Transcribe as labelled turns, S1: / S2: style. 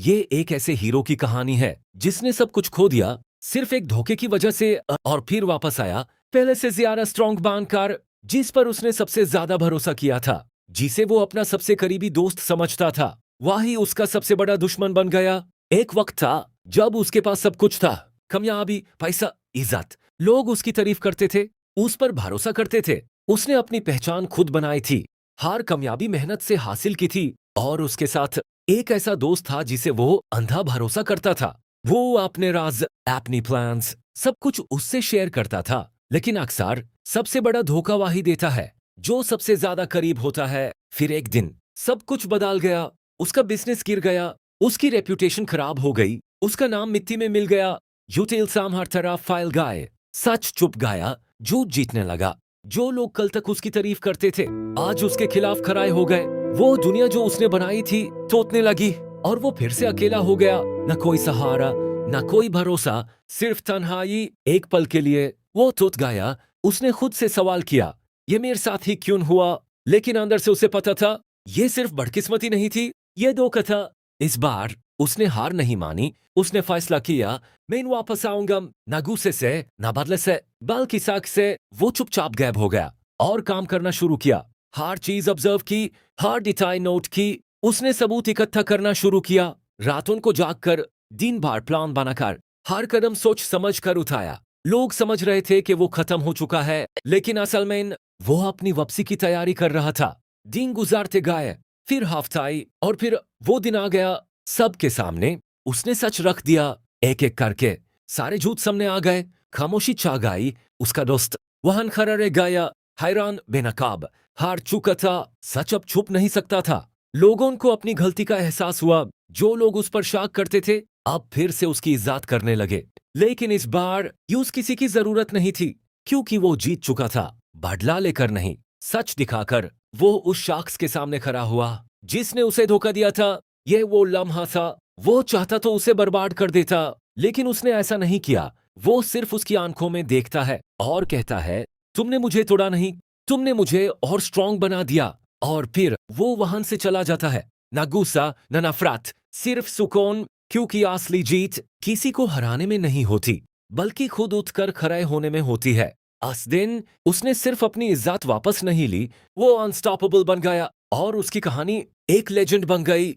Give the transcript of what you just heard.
S1: ये एक ऐसे हीरो की कहानी है जिसने सब कुछ खो दिया सिर्फ एक धोखे की वजह से और फिर वापस आया पहले से ज्यादा स्ट्रॉन्ग बनकर, जिस पर उसने सबसे ज्यादा भरोसा किया था, जिसे वो अपना सबसे करीबी दोस्त समझता था, वही उसका सबसे बड़ा दुश्मन बन गया। एक वक्त था जब उसके पास सब कुछ था, कामयाबी, पैसा, इज्जत। लोग उसकी तारीफ करते थे, उस पर भरोसा करते थे। उसने अपनी पहचान खुद बनाई थी, हर कामयाबी मेहनत से हासिल की थी। और उसके साथ एक ऐसा दोस्त था जिसे वो अंधा भरोसा करता था। वो अपने राज, अपनी प्लान्स, सब कुछ उससे शेयर करता था। लेकिन अक्सर सबसे बड़ा धोखा वही देता है जो सबसे ज्यादा करीब होता है। फिर एक दिन सब कुछ बदल गया। उसका बिजनेस गिर गया, उसकी रेप्यूटेशन खराब हो गई, उसका नाम मिट्टी में मिल गया। यूटिल साम हर तरफ फैल गए, सच चुप गया, झूठ जीतने लगा। जो लोग कल तक उसकी तारीफ करते थे आज उसके खिलाफ खड़े हो गए। वो दुनिया जो उसने बनाई थी टूटने लगी और वो फिर से अकेला हो गया। न कोई सहारा, न कोई भरोसा, सिर्फ तन्हाई। एक पल के लिए वो टूट गया। उसने खुद से सवाल किया, ये मेरे साथ ही क्यों हुआ? लेकिन अंदर से उसे पता था ये सिर्फ बदकिस्मती नहीं थी, ये धोखा था। इस बार उसने हार नहीं मानी। उसने फैसला किया, मैं वापस आऊंगा, न गुस्से से न बदले से, बल्कि साख से। वो चुपचाप गायब हो गया और काम करना शुरू किया। हर चीज ऑब्जर्व की, हर डिटेल नोट की। उसने सबूत इकट्ठा करना शुरू किया, रातों को जागकर, दिन भर प्लान बनाकर, हर कदम सोच समझ कर उठाया। लोग समझ रहे थे कि वो खत्म हो चुका है, लेकिन असल में वो अपनी वापसी की तैयारी कर रहा था। दिन गुजारते गए, फिर हफ्ता आई और फिर वो दिन आ गया। सबके सामने उसने सच रख दिया, एक एक करके सारे झूठ सामने आ गए। खामोशी छा गई। उसका दोस्त वहां खड़ा रह गया, हैरान, बेनकाब, हार चुका था। सच अब छुप नहीं सकता था। लोगों को अपनी गलती का एहसास हुआ। जो लोग उस पर शक करते थे अब फिर से उसकी इज्जत करने लगे। लेकिन इस बार यूज किसी की जरूरत नहीं थी, क्योंकि वो जीत चुका था, बदला लेकर नहीं, सच दिखाकर। वो उस शख्स के सामने खड़ा हुआ जिसने उसे धोखा दिया था। यह वो लम्हा था। वो चाहता तो उसे बर्बाद कर देता, लेकिन उसने ऐसा नहीं किया। वो सिर्फ उसकी आंखों में देखता है और कहता है, तुमने मुझे तोड़ा नहीं, तुमने मुझे और स्ट्रांग बना दिया। और फिर वो वहां से चला जाता है। न गुस्सा न नफरत, सिर्फ सुकून। क्योंकि असली जीत किसी को हराने में नहीं होती, बल्कि खुद उठकर खड़े होने में होती है। उस दिन उसने सिर्फ अपनी इज्जत वापस नहीं ली, वो अनस्टॉपेबल बन गया और उसकी कहानी एक लेजेंड बन गई।